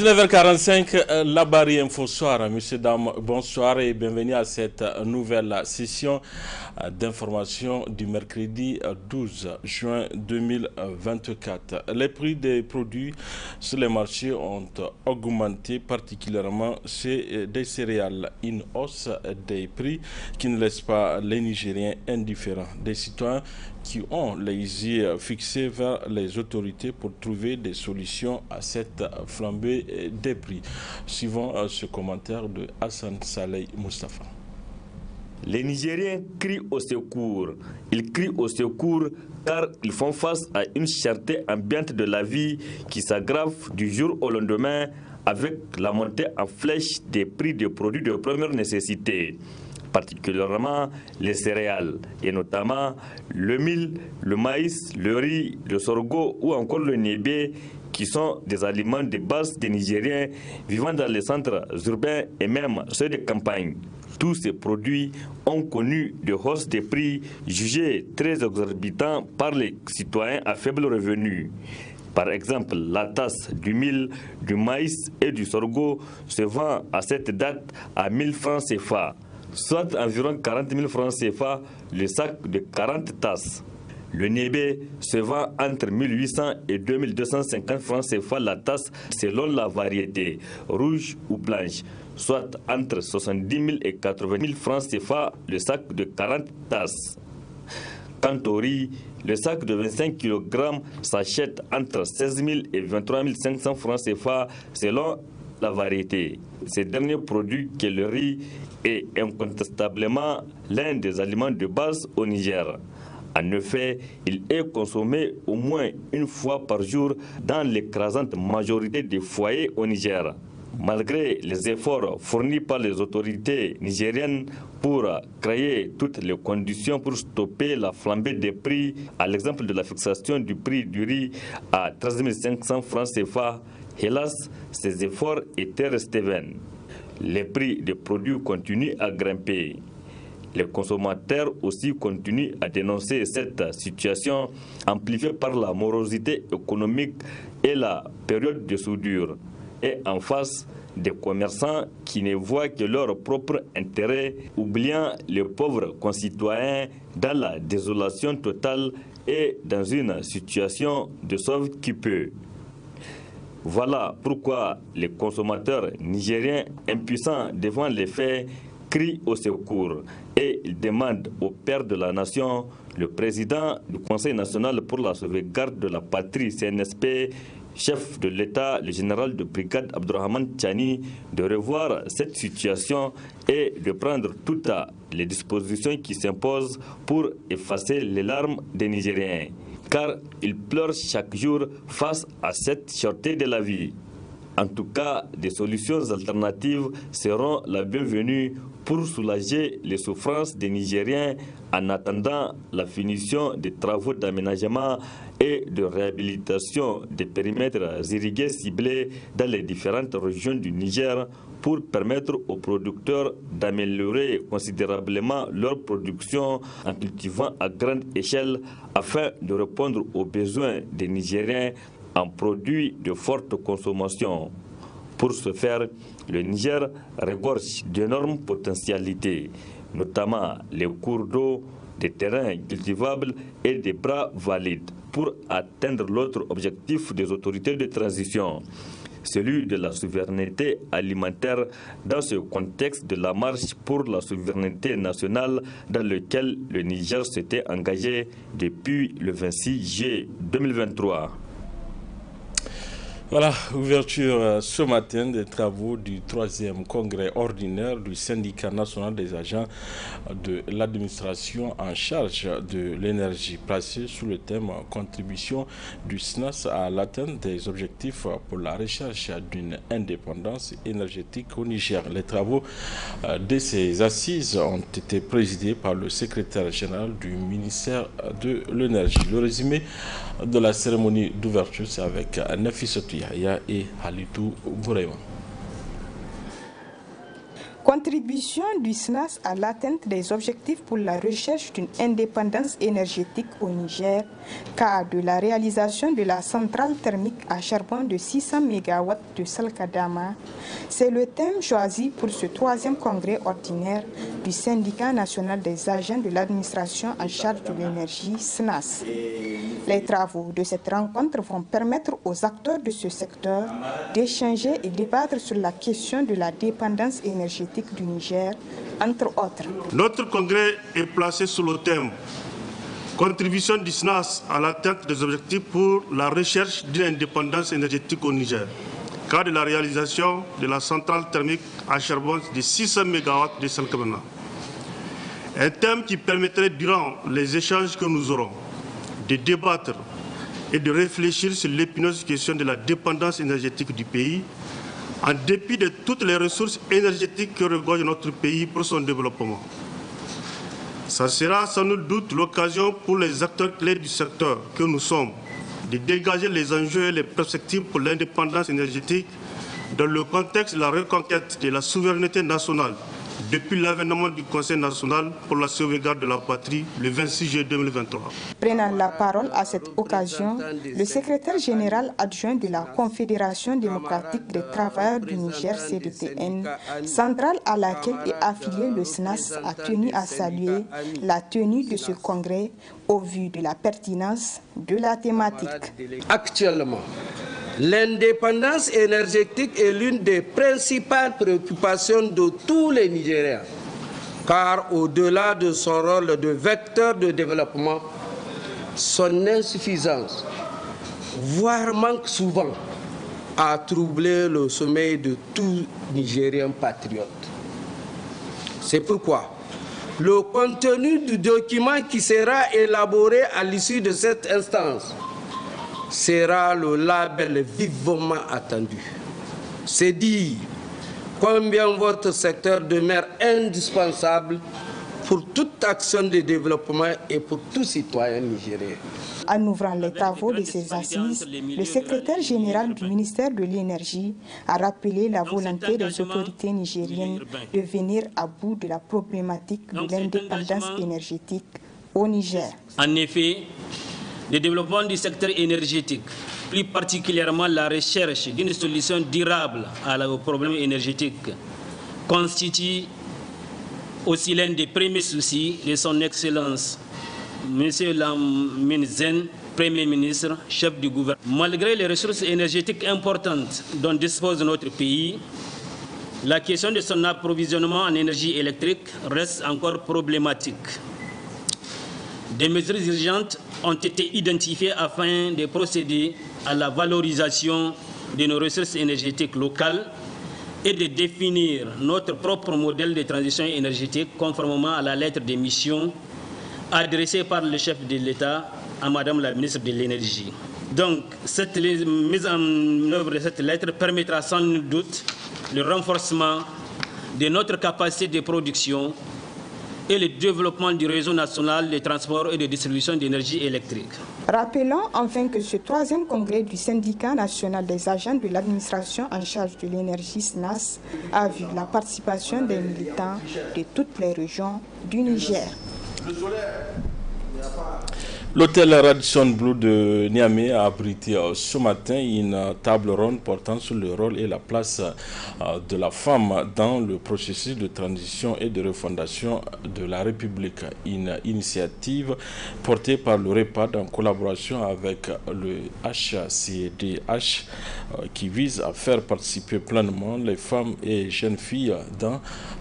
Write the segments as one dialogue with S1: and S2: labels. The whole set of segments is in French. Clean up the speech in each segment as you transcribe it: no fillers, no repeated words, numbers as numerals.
S1: 19h45, la Barry Info Soir. Monsieur, dames, bonsoir et bienvenue à cette nouvelle session d'information du mercredi 12 juin 2024. Les prix des produits sur les marchés ont augmenté, particulièrement chez des céréales. Une hausse des prix qui ne laisse pas les Nigériens indifférents. Des citoyens qui ont les yeux fixés vers les autorités pour trouver des solutions à cette flambée des prix. Suivons ce commentaire de Hassan Saleh Mustafa.
S2: Les Nigériens crient au secours. Ils crient au secours car ils font face à une cherté ambiante de la vie qui s'aggrave du jour au lendemain avec la montée en flèche des prix des produits de première nécessité, particulièrement les céréales, et notamment le mil, le maïs, le riz, le sorgho ou encore le niébé, qui sont des aliments de base des Nigériens vivant dans les centres urbains et même ceux des campagnes. Tous ces produits ont connu des hausses de prix jugées très exorbitantes par les citoyens à faible revenu. Par exemple, la tasse du mil, du maïs et du sorgho se vend à cette date à 1000 francs CFA, soit environ 40 000 francs CFA le sac de 40 tasses. Le niébé se vend entre 1800 et 2250 francs CFA la tasse selon la variété, rouge ou blanche, soit entre 70 000 et 80 000 francs CFA le sac de 40 tasses. Quant au riz, le sac de 25 kg s'achète entre 16 000 et 23 500 francs CFA selon la variété. Ces derniers produits que le riz est incontestablement l'un des aliments de base au Niger. En effet, il est consommé au moins une fois par jour dans l'écrasante majorité des foyers au Niger. Malgré les efforts fournis par les autorités nigériennes pour créer toutes les conditions pour stopper la flambée des prix, à l'exemple de la fixation du prix du riz à 13 500 francs CFA, hélas, ces efforts étaient restés vains. Les prix des produits continuent à grimper. Les consommateurs aussi continuent à dénoncer cette situation amplifiée par la morosité économique et la période de soudure. Et en face, des commerçants qui ne voient que leur propre intérêt, oubliant les pauvres concitoyens dans la désolation totale et dans une situation de sauve qui peut. Voilà pourquoi les consommateurs nigériens impuissants devant les faits crient au secours et ils demandent au père de la nation, le président du Conseil national pour la sauvegarde de la patrie CNSP, chef de l'État, le général de brigade Abdourahmane Tchani, de revoir cette situation et de prendre toutes les dispositions qui s'imposent pour effacer les larmes des Nigériens, car ils pleurent chaque jour face à cette cherté de la vie. En tout cas, des solutions alternatives seront la bienvenue pour soulager les souffrances des Nigériens en attendant la finition des travaux d'aménagement et de réhabilitation des périmètres irrigués ciblés dans les différentes régions du Niger pour permettre aux producteurs d'améliorer considérablement leur production en cultivant à grande échelle afin de répondre aux besoins des Nigériens en produits de forte consommation. Pour ce faire, le Niger regorge d'énormes potentialités, notamment les cours d'eau, des terrains cultivables et des bras valides pour atteindre l'autre objectif des autorités de transition, celui de la souveraineté alimentaire dans ce contexte de la marche pour la souveraineté nationale dans lequel le Niger s'était engagé depuis le 26 juillet 2023.
S1: Voilà, ouverture ce matin des travaux du 3e congrès ordinaire du syndicat national des agents de l'administration en charge de l'énergie, placé sous le thème contribution du SNAS à l'atteinte des objectifs pour la recherche d'une indépendance énergétique au Niger. Les travaux de ces assises ont été présidés par le secrétaire général du ministère de l'énergie. Le résumé de la cérémonie d'ouverture, c'est avec Nafissatou Yahya et Halidou Bourema.
S3: Contribution du SNAS à l'atteinte des objectifs pour la recherche d'une indépendance énergétique au Niger, cas de la réalisation de la centrale thermique à charbon de 600 MW de Salkadama, c'est le thème choisi pour ce 3e congrès ordinaire du Syndicat national des agents de l'administration en charge de l'énergie SNAS. Les travaux de cette rencontre vont permettre aux acteurs de ce secteur d'échanger et débattre sur la question de la dépendance énergétique du Niger, entre autres.
S4: Notre congrès est placé sous le thème « Contribution du SNAS à l'atteinte des objectifs pour la recherche d'une indépendance énergétique au Niger », cas de la réalisation de la centrale thermique à charbon de 600 MW de Salkadama. Un thème qui permettrait, durant les échanges que nous aurons, de débattre et de réfléchir sur l'épineuse question de la dépendance énergétique du pays, en dépit de toutes les ressources énergétiques que regorge notre pays pour son développement. Ça sera sans nul doute l'occasion pour les acteurs clés du secteur que nous sommes de dégager les enjeux et les perspectives pour l'indépendance énergétique dans le contexte de la reconquête de la souveraineté nationale depuis l'avènement du Conseil national pour la sauvegarde de la patrie le 26 juillet 2023.
S3: Prenant la parole à cette occasion, le secrétaire général adjoint de la Confédération démocratique des travailleurs du Niger, CDTN, centrale à laquelle est affilié le SNAS, a tenu à saluer la tenue de ce congrès au vu de la pertinence de la thématique.
S5: Actuellement, l'indépendance énergétique est l'une des principales préoccupations de tous les Nigériens, car au-delà de son rôle de vecteur de développement, son insuffisance, voire manque souvent, a troublé le sommeil de tout Nigérien patriote. C'est pourquoi le contenu du document qui sera élaboré à l'issue de cette instance sera le label vivement attendu. C'est dire combien votre secteur demeure indispensable pour toute action de développement et pour tout citoyen nigérien.
S3: En ouvrant les travaux de ces assises, le secrétaire général du ministère de l'Énergie a rappelé la volonté des autorités nigériennes de venir à bout de la problématique de l'indépendance énergétique au Niger.
S6: En effet, le développement du secteur énergétique, plus particulièrement la recherche d'une solution durable aux problèmes énergétiques, constitue aussi l'un des premiers soucis de son Excellence, M. Lamine Zen, Premier ministre, chef du gouvernement. Malgré les ressources énergétiques importantes dont dispose notre pays, la question de son approvisionnement en énergie électrique reste encore problématique. Des mesures urgentes ont été identifiées afin de procéder à la valorisation de nos ressources énergétiques locales et de définir notre propre modèle de transition énergétique conformément à la lettre de mission adressée par le chef de l'État à Madame la ministre de l'Énergie. Donc, cette mise en œuvre de cette lettre permettra sans doute le renforcement de notre capacité de production et le développement du réseau national de transport et de distribution d'énergie électrique.
S3: Rappelons enfin que ce 3e congrès du syndicat national des agents de l'administration en charge de l'énergie SNAS a vu la participation des militants de toutes les régions du Niger.
S1: L'hôtel Radisson Blu de Niamey a abrité ce matin une table ronde portant sur le rôle et la place de la femme dans le processus de transition et de refondation de la République. Une initiative portée par le REPAD en collaboration avec le HCDH qui vise à faire participer pleinement les femmes et jeunes filles dans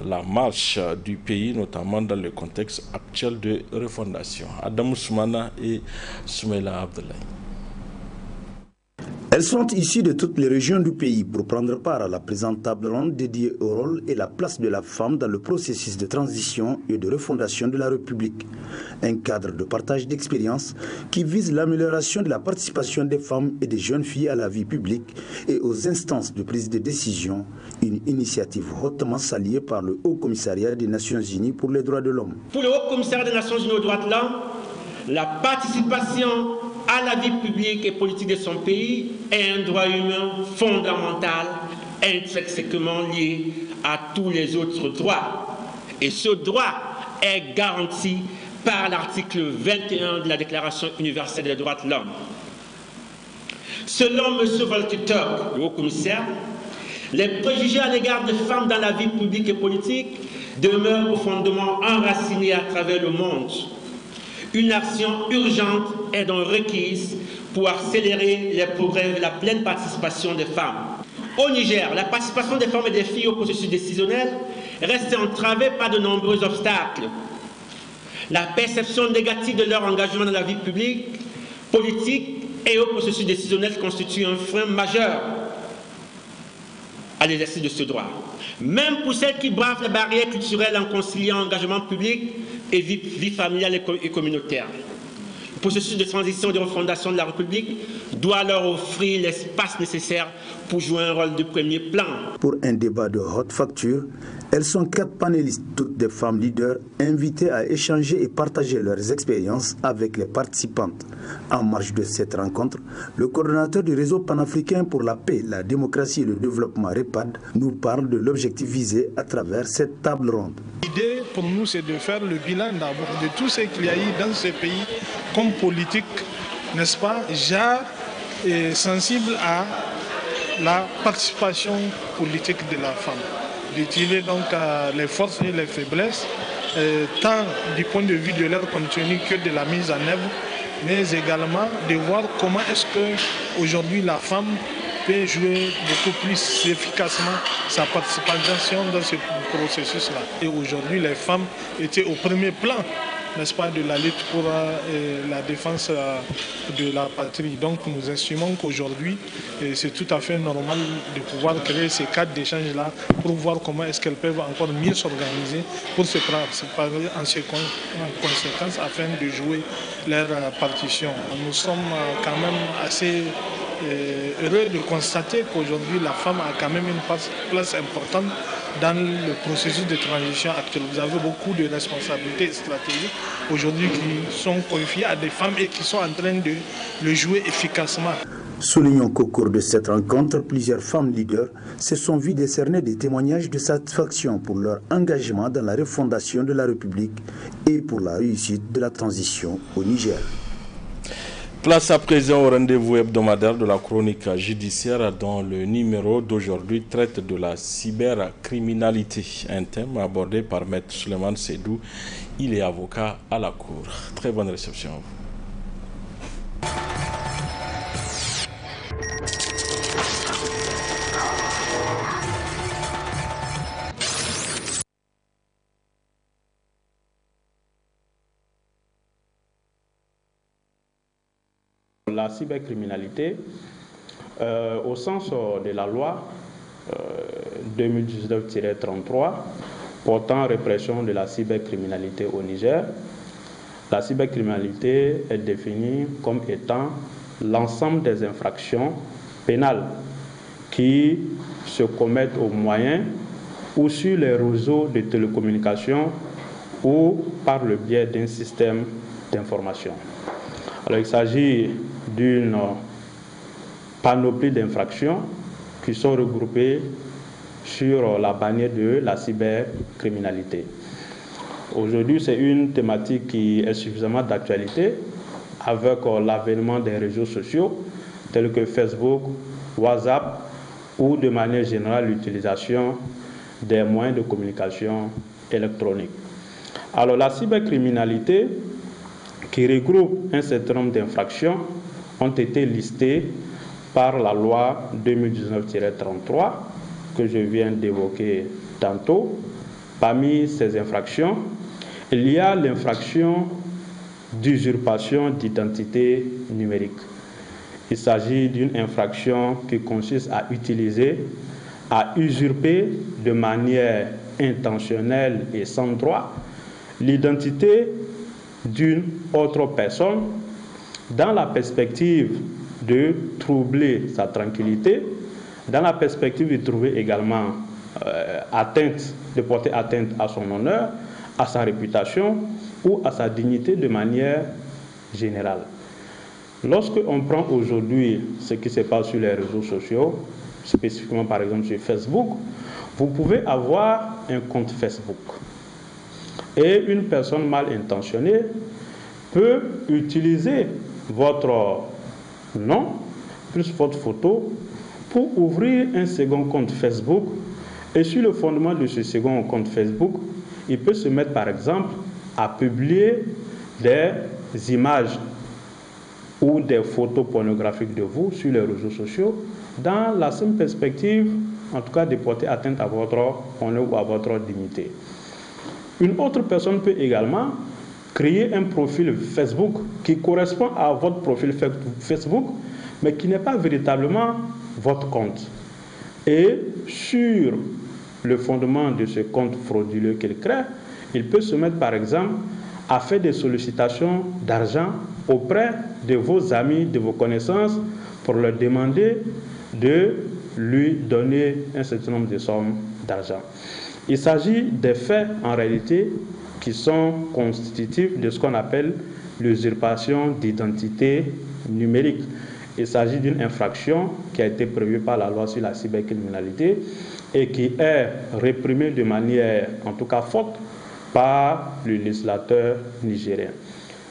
S1: la marche du pays, notamment dans le contexte actuel de refondation. Adam Ousmana et Soumaïla Abdoulaye.
S7: Elles sont issues de toutes les régions du pays pour prendre part à la présente table ronde dédiée au rôle et la place de la femme dans le processus de transition et de refondation de la République. Un cadre de partage d'expériences qui vise l'amélioration de la participation des femmes et des jeunes filles à la vie publique et aux instances de prise de décision, une initiative hautement saluée par le Haut Commissariat des Nations Unies pour les droits de l'homme.
S8: Pour le Haut Commissariat des Nations Unies aux droits de l'homme, la participation à la vie publique et politique de son pays est un droit humain fondamental, intrinsèquement lié à tous les autres droits. Et ce droit est garanti par l'article 21 de la Déclaration universelle des droits de l'homme. Selon M. Volker Turk, le haut-commissaire, les préjugés à l'égard des femmes dans la vie publique et politique demeurent profondément enracinés à travers le monde. Une action urgente est donc requise pour accélérer les progrès de la pleine participation des femmes. Au Niger, la participation des femmes et des filles au processus décisionnel reste entravée par de nombreux obstacles. La perception négative de leur engagement dans la vie publique, politique et au processus décisionnel constitue un frein majeur à l'exercice de ce droit. Même pour celles qui bravent les barrières culturelles en conciliant engagement public et vie familiale et communautaire. Le processus de transition et de refondation de la République doit leur offrir l'espace nécessaire pour jouer un rôle de premier plan.
S7: Pour un débat de haute facture, elles sont 4 panélistes, toutes des femmes leaders, invitées à échanger et partager leurs expériences avec les participantes. En marge de cette rencontre, le coordonnateur du réseau panafricain pour la paix, la démocratie et le développement REPAD nous parle de l'objectif visé à travers cette table ronde.
S9: L'idée pour nous, c'est de faire le bilan d'abord de tout ce qu'il y a eu dans ce pays comme politique, n'est-ce pas, genre et sensible à la participation politique de la femme. D'étudier donc les forces et les faiblesses, tant du point de vue de leur contenu que de la mise en œuvre, mais également de voir comment est-ce qu'aujourd'hui la femme peut jouer beaucoup plus efficacement sa participation dans ce processus-là. Et aujourd'hui, les femmes étaient au premier plan, n'est-ce pas, de la lutte pour la défense de la patrie. Donc nous estimons qu'aujourd'hui, c'est tout à fait normal de pouvoir créer ces cadres d'échange-là pour voir comment est-ce qu'elles peuvent encore mieux s'organiser pour se préparer en conséquence afin de jouer leur partition. Nous sommes quand même assez heureux de constater qu'aujourd'hui la femme a quand même une place importante dans le processus de transition actuel. Vous avez beaucoup de responsabilités stratégiques aujourd'hui qui sont confiées à des femmes et qui sont en train de le jouer efficacement.
S7: Soulignons qu'au cours de cette rencontre, plusieurs femmes leaders se sont vues décerner des témoignages de satisfaction pour leur engagement dans la refondation de la République et pour la réussite de la transition au Niger.
S1: Place à présent au rendez-vous hebdomadaire de la chronique judiciaire dont le numéro d'aujourd'hui traite de la cybercriminalité, un thème abordé par Maître Suleiman Sédou. Il est avocat à la Cour. Très bonne réception à vous.
S10: La cybercriminalité, au sens de la loi 2019-33 portant répression de la cybercriminalité au Niger, la cybercriminalité est définie comme étant l'ensemble des infractions pénales qui se commettent au moyen ou sur les réseaux de télécommunications ou par le biais d'un système d'information. Alors, il s'agit d'une panoplie d'infractions qui sont regroupées sur la bannière de la cybercriminalité. Aujourd'hui, c'est une thématique qui est suffisamment d'actualité avec l'avènement des réseaux sociaux tels que Facebook, WhatsApp ou de manière générale l'utilisation des moyens de communication électronique. Alors, la cybercriminalité qui regroupe un certain nombre d'infractions ont été listées par la loi 2019-33 que je viens d'évoquer tantôt. Parmi ces infractions, il y a l'infraction d'usurpation d'identité numérique. Il s'agit d'une infraction qui consiste à usurper de manière intentionnelle et sans droit l'identité d'une autre personne dans la perspective de troubler sa tranquillité, dans la perspective de trouver également de porter atteinte à son honneur, à sa réputation ou à sa dignité de manière générale. Lorsque on prend aujourd'hui ce qui se passe sur les réseaux sociaux, spécifiquement par exemple sur Facebook, Vous pouvez avoir un compte Facebook et une personne mal intentionnée peut utiliser votre nom plus votre photo pour ouvrir un second compte Facebook, et sur le fondement de ce second compte Facebook, il peut se mettre par exemple à publier des images ou des photos pornographiques de vous sur les réseaux sociaux dans la simple perspective, en tout cas, de porter atteinte à votre honneur ou à votre dignité. Une autre personne peut également créer un profil Facebook qui correspond à votre profil Facebook, mais qui n'est pas véritablement votre compte. Et sur le fondement de ce compte frauduleux qu'il crée, il peut se mettre par exemple à faire des sollicitations d'argent auprès de vos amis, de vos connaissances, pour leur demander de lui donner un certain nombre de sommes d'argent. Il s'agit des faits en réalité qui sont constitutifs de ce qu'on appelle l'usurpation d'identité numérique. Il s'agit d'une infraction qui a été prévue par la loi sur la cybercriminalité et qui est réprimée de manière, en tout cas forte, par le législateur nigérien.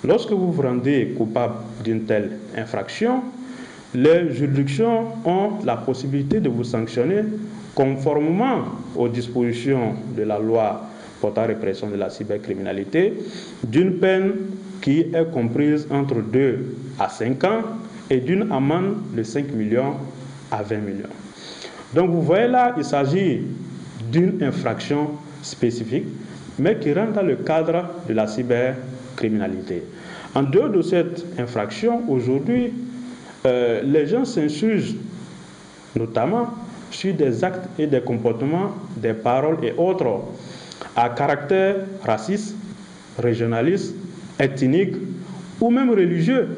S10: Lorsque vous vous rendez coupable d'une telle infraction, les juridictions ont la possibilité de vous sanctionner conformément aux dispositions de la loi portant répression de la cybercriminalité, d'une peine qui est comprise entre 2 à 5 ans et d'une amende de 5 millions à 20 millions. Donc vous voyez là, il s'agit d'une infraction spécifique, mais qui rentre dans le cadre de la cybercriminalité. En dehors de cette infraction, aujourd'hui, les gens s'insurgent notamment sur des actes et des comportements, des paroles et autres à caractère raciste, régionaliste, ethnique ou même religieux.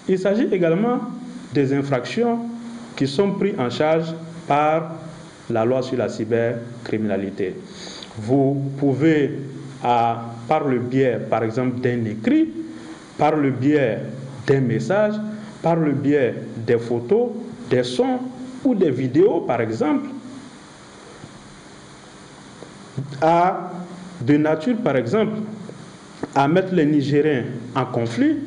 S10: Il s'agit également des infractions qui sont prises en charge par la loi sur la cybercriminalité. Vous pouvez, par le biais, par exemple, d'un écrit, par le biais d'un message, par le biais des photos, des sons ou des vidéos, par exemple, de nature, par exemple, à mettre les Nigériens en conflit,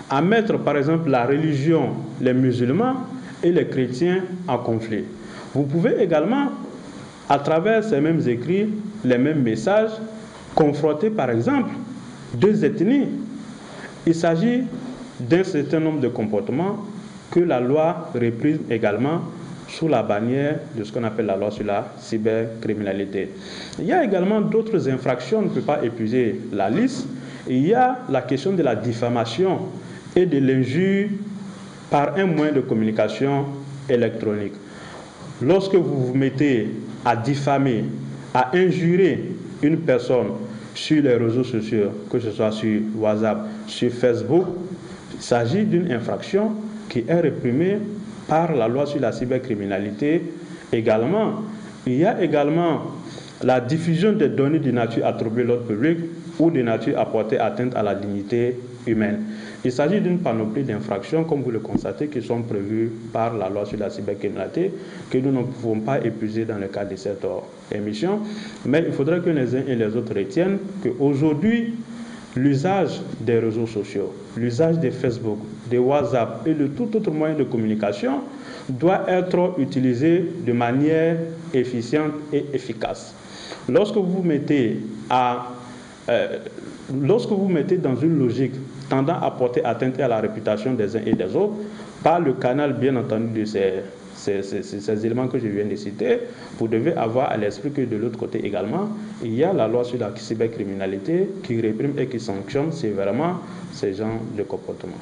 S10: à mettre, par exemple, la religion, les musulmans et les chrétiens en conflit. Vous pouvez également, à travers ces mêmes écrits, les mêmes messages, confronter, par exemple, deux ethnies. Il s'agit d'un certain nombre de comportements que la loi réprime également sous la bannière de ce qu'on appelle la loi sur la cybercriminalité. Il y a également d'autres infractions, on ne peut pas épuiser la liste. Il y a la question de la diffamation et de l'injure par un moyen de communication électronique. Lorsque vous vous mettez à diffamer, à injurer une personne sur les réseaux sociaux, que ce soit sur WhatsApp, sur Facebook, il s'agit d'une infraction qui est réprimée par la loi sur la cybercriminalité également. Il y a également la diffusion des données de nature à troubler l'ordre public ou de nature à porter atteinte à la dignité humaine. Il s'agit d'une panoplie d'infractions, comme vous le constatez, qui sont prévues par la loi sur la cybercriminalité, que nous ne pouvons pas épuiser dans le cadre de cette émission. Mais il faudrait que les uns et les autres retiennent qu'aujourd'hui, l'usage des réseaux sociaux, l'usage de Facebook, de WhatsApp et de tout autre moyen de communication doit être utilisé de manière efficiente et efficace. Lorsque vous vous mettez dans une logique tendant à porter atteinte à la réputation des uns et des autres, par le canal bien entendu de ces éléments que je viens de citer, vous devez avoir à l'esprit que de l'autre côté également, il y a la loi sur la cybercriminalité qui réprime et qui sanctionne sévèrement ces genres de comportements.